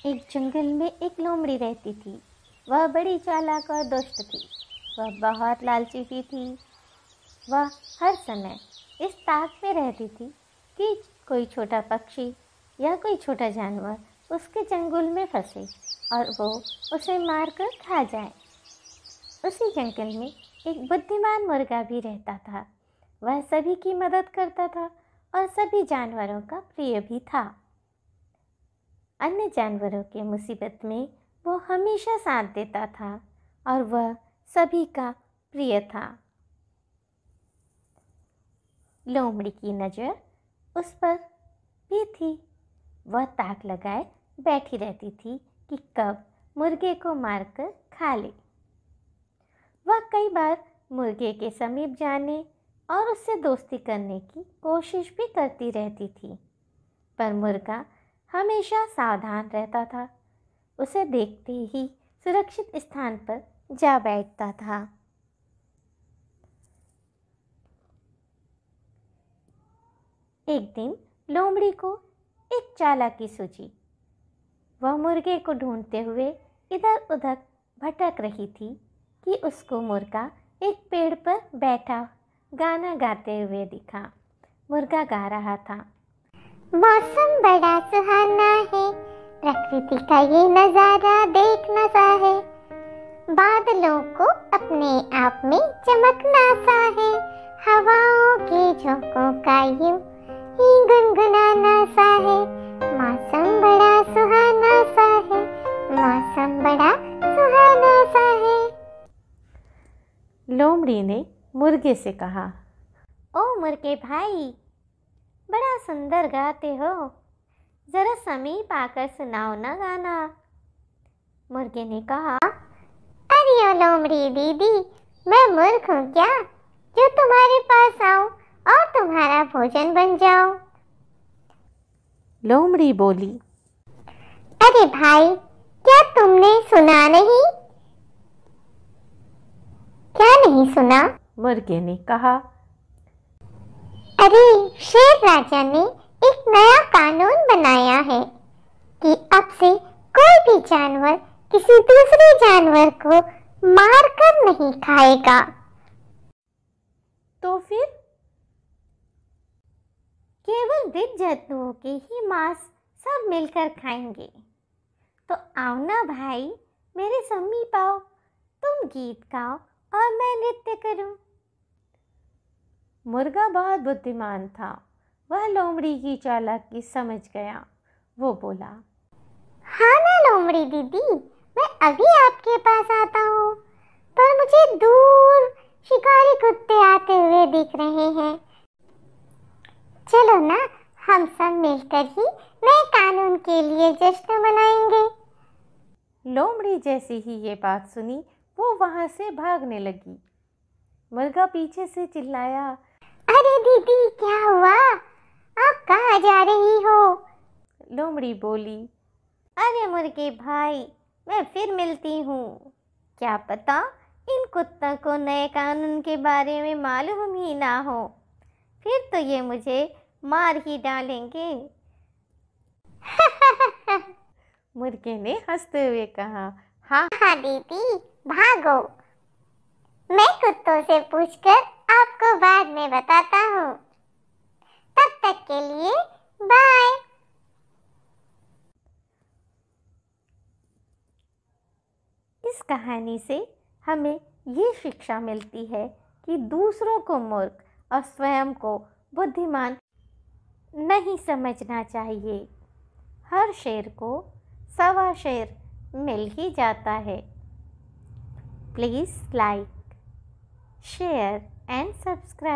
एक जंगल में एक लोमड़ी रहती थी। वह बड़ी चालाक और दुष्ट थी। वह बहुत लालची भी थी। वह हर समय इस ताक में रहती थी कि कोई छोटा पक्षी या कोई छोटा जानवर उसके चंगुल में फंसे और वो उसे मारकर खा जाए। उसी जंगल में एक बुद्धिमान मुर्गा भी रहता था। वह सभी की मदद करता था और सभी जानवरों का प्रिय भी था। अन्य जानवरों के मुसीबत में वो हमेशा साथ देता था और वह सभी का प्रिय था। लोमड़ी की नज़र उस पर भी थी। वह ताक लगाए बैठी रहती थी कि कब मुर्गे को मारकर खा ले। वह कई बार मुर्गे के समीप जाने और उससे दोस्ती करने की कोशिश भी करती रहती थी, पर मुर्गा हमेशा सावधान रहता था। उसे देखते ही सुरक्षित स्थान पर जा बैठता था। एक दिन लोमड़ी को एक चालाकी सूझी। वह मुर्गे को ढूंढते हुए इधर उधर भटक रही थी कि उसको मुर्गा एक पेड़ पर बैठा गाना गाते हुए दिखा। मुर्गा गा रहा था, मौसम बड़ा सुहाना है, प्रकृति का ये नजारा देखना सा है, बादलों को अपने आप में चमकना सा है, हवाओं के झोंकों का यूं ही गुनगुनाना सा है, मौसम बड़ा सुहाना सा है, मौसम बड़ा सुहाना सा है। लोमड़ी ने मुर्गे से कहा, ओ मुर्गे भाई, बड़ा सुंदर गाते हो, जरा समीप आकर सुनाओ ना गाना। मुर्गे ने कहा, अरे ओ लोमड़ी दीदी, मैं मूर्ख हूँ क्या जो तुम्हारे पास आऊं और तुम्हारा भोजन बन जाऊं। लोमड़ी बोली, अरे भाई, क्या तुमने सुना नहीं? क्या नहीं सुना? मुर्गे ने कहा, अरे शेर राजा ने एक नया कानून बनाया है कि अब से कोई भी जानवर किसी दूसरे जानवर को मारकर नहीं खाएगा। तो फिर केवल वृद्ध जंतुओं के ही मांस सब मिलकर खाएंगे। तो आओ ना भाई, मेरे समीप आओ, तुम गीत गाओ और मैं नृत्य करूं। मुर्गा बहुत बुद्धिमान था। वह लोमड़ी की चालाकी समझ गया। वो बोला, हाँ ना लोमड़ी दीदी, मैं अभी आपके पास आता हूँ, पर मुझे दूर शिकारी कुत्ते आते हुए दिख रहे हैं। चलो ना, हम सब मिलकर ही नए कानून के लिए जश्न मनाएंगे। लोमड़ी जैसे ही ये बात सुनी, वो वहाँ से भागने लगी। मुर्गा पीछे से चिल्लाया, अरे दीदी, क्या हुआ? आप कहाँ जा रही हो? लोमड़ी बोली, अरे मुर्गे भाई, मैं फिर मिलती हूँ। क्या पता इन कुत्तों को नए कानून के बारे में मालूम ही ना हो, फिर तो ये मुझे मार ही डालेंगे। मुर्गे ने हंसते हुए कहा, हाँ हाँ दीदी, भागो, मैं कुत्तों से पूछकर आपको बाद में बताता हूँ। तब तक के लिए बाय। इस कहानी से हमें ये शिक्षा मिलती है कि दूसरों को मूर्ख और स्वयं को बुद्धिमान नहीं समझना चाहिए। हर शेर को सवा शेर मिल ही जाता है। Please like, share and subscribe.